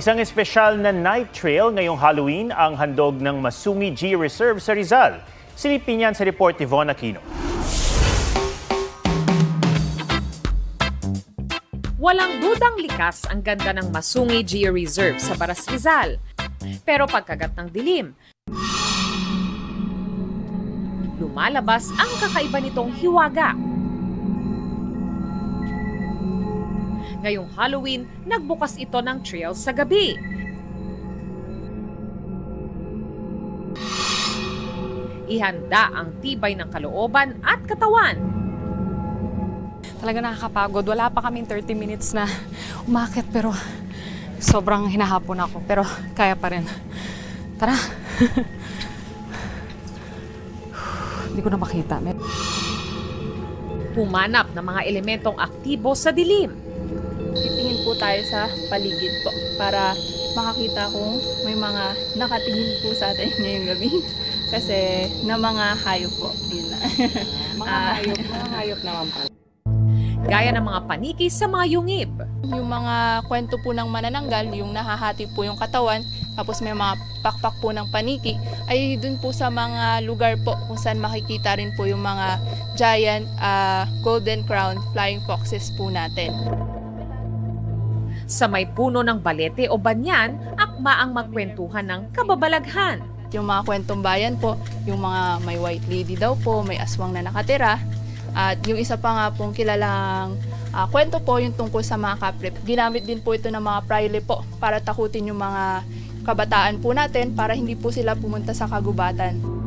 Isang espesyal na night trail ngayong Halloween ang handog ng Masungi G Reserve sa Rizal. Silipin yan sa report ni Von Aquino. Walang dudang likas ang ganda ng Masungi G Reserve sa Baras Rizal. Pero pagkagat ng dilim, lumalabas ang kakaiba nitong hiwaga. Ngayong Halloween, nagbukas ito ng trail sa gabi. Ihanda ang tibay ng kalooban at katawan. Talaga nakakapagod. Wala pa kaming 30 minutes na umakyat pero sobrang hinahapon ako. Pero kaya pa rin. Tara. Hindi ko na makita. Humanap ng mga elementong aktibo sa dilim. Titingin po tayo sa paligid po para makakita kung may mga nakatingin po sa atin ngayong gabi. Kasi na mga hayop po. Yun na. Mga hayop naman pala. Gaya ng mga paniki sa mga yungib. Yung mga kwento po ng manananggal, yung nahahati po yung katawan, tapos may mga pakpak po ng paniki, ay dun po sa mga lugar po kung saan makikita rin po yung mga giant golden crown flying foxes po natin. Sa may puno ng balete o banyan, akma ang magkwentuhan ng kababalaghan. Yung mga kwentong bayan po, yung mga may white lady daw po, may aswang na nakatira. At yung isa pa nga pong kilalang kwento po yung tungkol sa mga kaprip. Ginamit din po ito ng mga praile po para takutin yung mga kabataan po natin para hindi po sila pumunta sa kagubatan.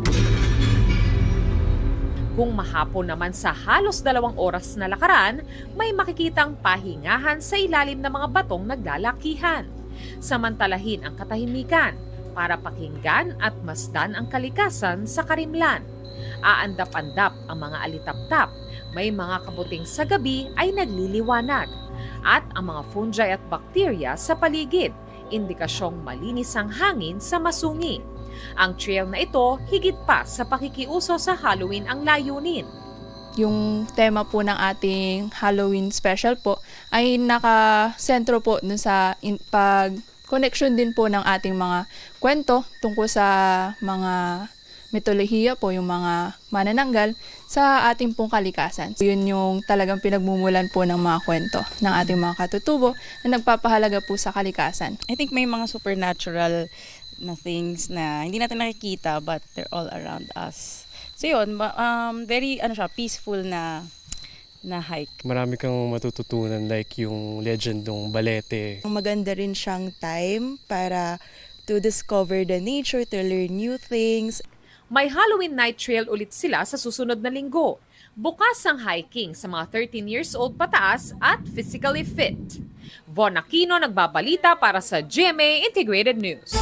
Kung mahapon naman sa halos 2 oras na lakaran, may makikitang pahingahan sa ilalim ng mga batong naglalakihan. Samantalahin ang katahimikan para pakinggan at masdan ang kalikasan sa karimlan. Aandap-andap ang mga alitap-tap, may mga kabuting sa gabi ay nagliliwanag. At ang mga fungi at bakterya sa paligid, indikasyong malinis ang hangin sa Masungi. Ang trail na ito, higit pa sa pakikiuso sa Halloween ang layunin. Yung tema po ng ating Halloween special po ay nakasentro po dun sa pag-connection din po ng ating mga kwento tungkol sa mga mitolohiya po, yung mga manananggal sa ating pong kalikasan. Yun yung talagang pinagmumulan po ng mga kwento ng ating mga katutubo na nagpapahalaga po sa kalikasan. I think may mga supernatural na things na hindi natin nakikita but they're all around us. So yun, very peaceful na hike. Marami kang matututunan like yung legend ng Balete. Maganda rin siyang time para to discover the nature, to learn new things. May Halloween night trail ulit sila sa susunod na linggo. Bukas ang hiking sa mga 13 years old pataas at physically fit. Von Aquino nagbabalita para sa GMA Integrated News.